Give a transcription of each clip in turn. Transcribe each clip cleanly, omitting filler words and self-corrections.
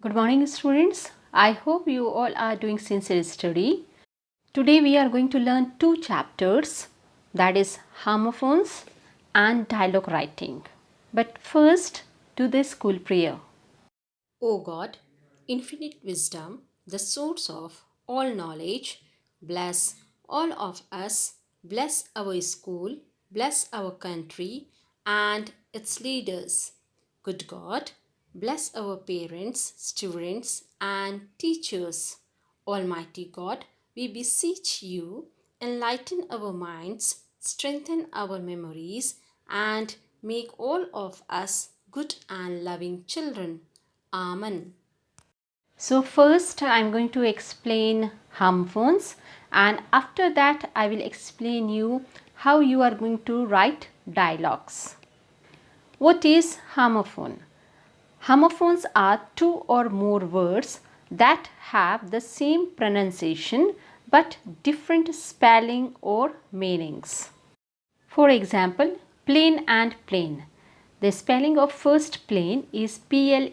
Good morning, students. I hope you all are doing sincere study. Today we are going to learn two chapters, that is homophones and dialogue writing. But first, do the school prayer. O God, infinite wisdom, the source of all knowledge, bless all of us, bless our school, bless our country and its leaders. Good God, bless our parents, students, and teachers. Almighty God, we beseech you, enlighten our minds, strengthen our memories, and make all of us good and loving children. Amen. So first I am going to explain homophones, and after that I will explain you how you are going to write dialogues. What is homophone? Homophones are two or more words that have the same pronunciation but different spelling or meanings. For example, plane and plane. The spelling of first plane is plane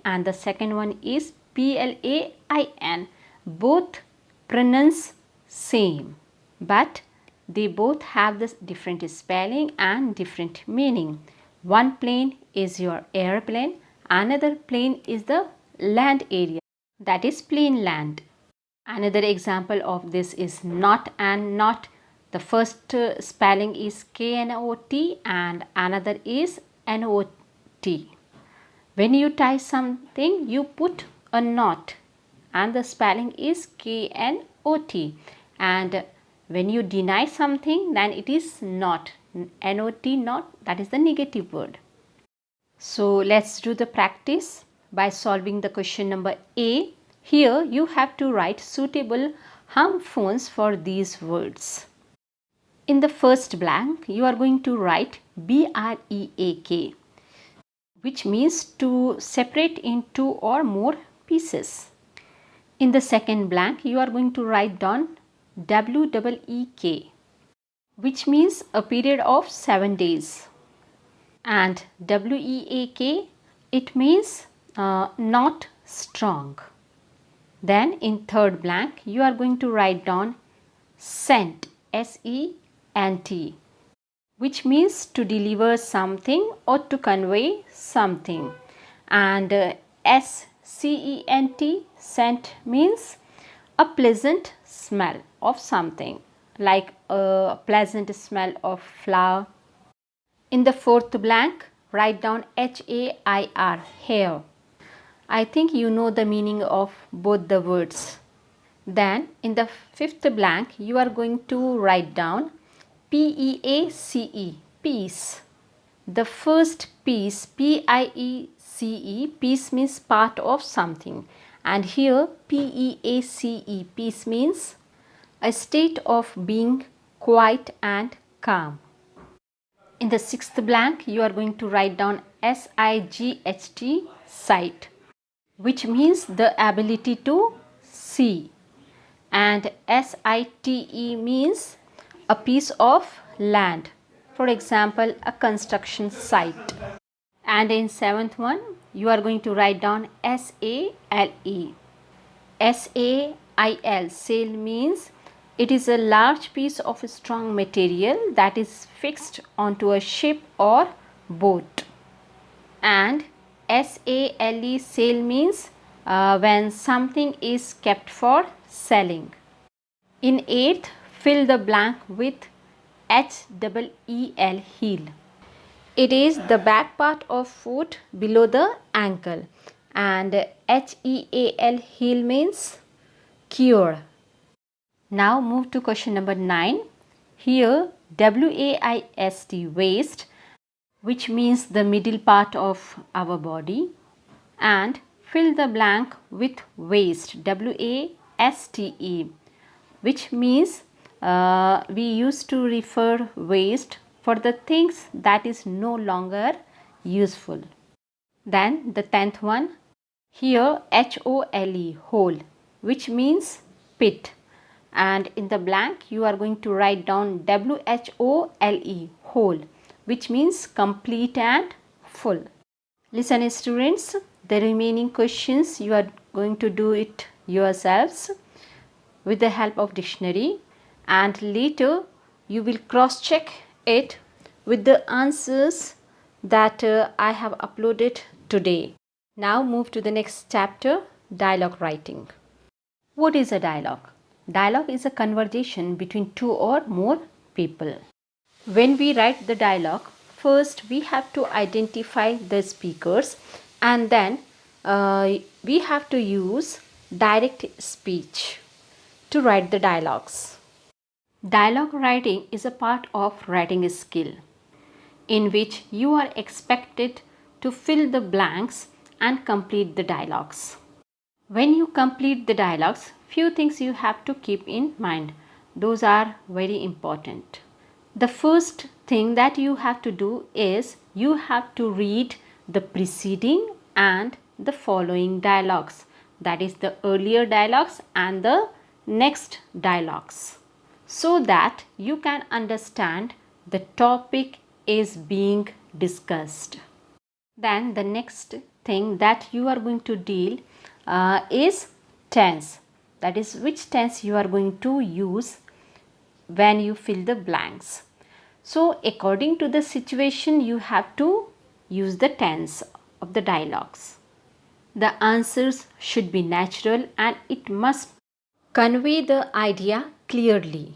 and the second one is plain. Both pronounce same, but they both have this different spelling and different meaning. One plane is your airplane, another plane is the land area, that is plain land. Another example of this is not and not. The first spelling is knot and another is not. When you tie something, you put a knot and the spelling is knot. And when you deny something, then it is not. Not, not, that is the negative word. So let's do the practice by solving the question number A. Here you have to write suitable homophones for these words. In the first blank, you are going to write break, which means to separate in two or more pieces. In the second blank, you are going to write down week, which means a period of 7 days. And weak, it means not strong. Then in third blank, you are going to write down sent, sent, which means to deliver something or to convey something. And scent, scent means a pleasant smell of something, like a pleasant smell of flower. In the fourth blank, write down HAIR, hair. I think you know the meaning of both the words. Then in the fifth blank, you are going to write down PEACE, peace. The first piece, PIECE, peace means part of something. And here PEACE, peace means a state of being quiet and calm. In the sixth blank, you are going to write down SIGHT, sight, which means the ability to see. And SITE means a piece of land, for example, a construction site. And in seventh one, you are going to write down SALE. SAIL, sail means it is a large piece of strong material that is fixed onto a ship or boat. And SALE, sale means when something is kept for selling. In eighth, fill the blank with HEEL, heel. It is the back part of foot below the ankle. And HEAL, heel means cure. Now move to question number 9. Here WAIST, waist, which means the middle part of our body, and fill the blank with waste, WASTE, which means we used to refer waste for the things that is no longer useful. Then the 10th one, here HOLE, hole, which means pit. And in the blank, you are going to write down WHOLE, whole, which means complete and full. Listen, students, The remaining questions you are going to do it yourselves with the help of dictionary, and later you will cross check it with the answers that I have uploaded today. Now move to the next chapter, dialogue writing. What is a dialogue? Dialogue is a conversation between two or more people. When we write the dialogue, first we have to identify the speakers, and then we have to use direct speech to write the dialogues. Dialogue writing is a part of writing skill in which you are expected to fill the blanks and complete the dialogues. When you complete the dialogues, few things you have to keep in mind. Those are very important. The first thing that you have to do is you have to read the preceding and the following dialogues. That is the earlier dialogues and the next dialogues, so that you can understand the topic is being discussed. Then the next thing that you are going to deal is tense. That is which tense you are going to use when you fill the blanks. So according to the situation you have to use the tense of the dialogues. The answers should be natural and it must convey the idea clearly.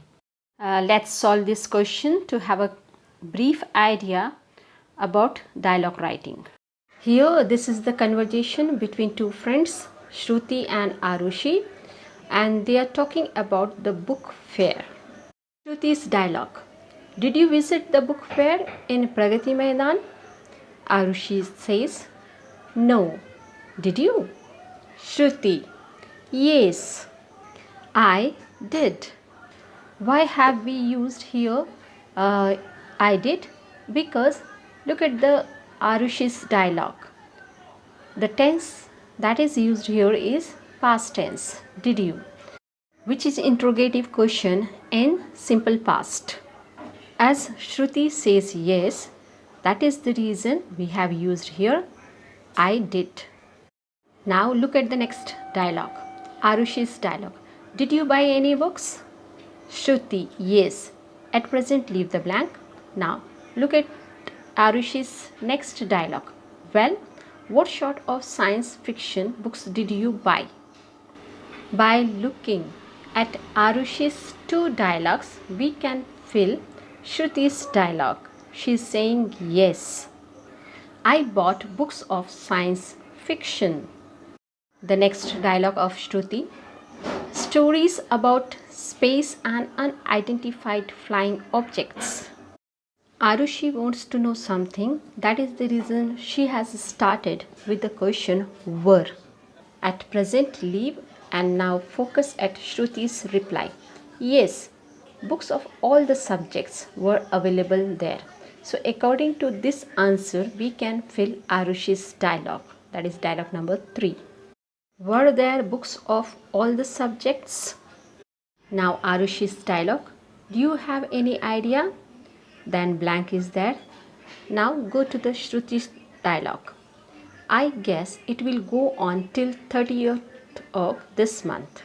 Let's solve this question to have a brief idea about dialogue writing. Here this is the conversation between two friends, Shruti and Arushi, and they are talking about the book fair. Shruti's dialogue. Did you visit the book fair in Pragati Maidan? Arushi says, no. Did you? Shruti. Yes, I did. Why have we used here I did? Because look at the Arushi's dialogue. The tense that is used here is past tense. Did you? Which is interrogative question in simple past. As Shruti says yes, that is the reason we have used here I did. Now look at the next dialogue. Arushi's dialogue. Did you buy any books? Shruti, yes. At present leave the blank. Now look at Arushi's next dialogue. Well, what sort of science fiction books did you buy? By looking at Arushi's two dialogues, we can fill Shruti's dialogue. She is saying yes. I bought books of science fiction. The next dialogue of Shruti. Stories about space and unidentified flying objects. Arushi wants to know something. That is the reason she has started with the question were. At present leave and now focus at Shruti's reply. Yes, books of all the subjects were available there. So according to this answer, we can fill Arushi's dialogue. That is dialogue number 3. Were there books of all the subjects? Now Arushi's dialogue. Do you have any idea? Then blank is there. Now go to the Shruti's dialogue. I guess it will go on till 30th of this month.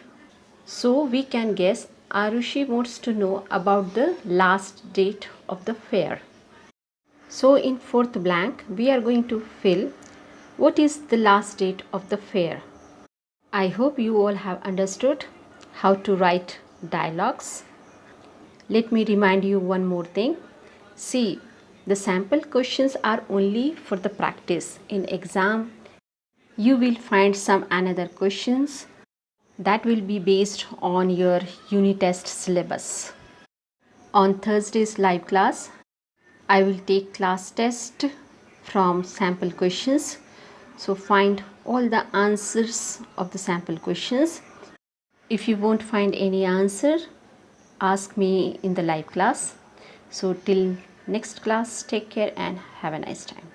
So we can guess Arushi wants to know about the last date of the fair. So in fourth blank we are going to fill what is the last date of the fair. I hope you all have understood how to write dialogues. Let me remind you one more thing. See, the sample questions are only for the practice. In exam, you will find some another questions that will be based on your unit test syllabus. On Thursday's live class, I will take class test from sample questions. So find all the answers of the sample questions. If you won't find any answer, ask me in the live class. So till next class, take care and have a nice time.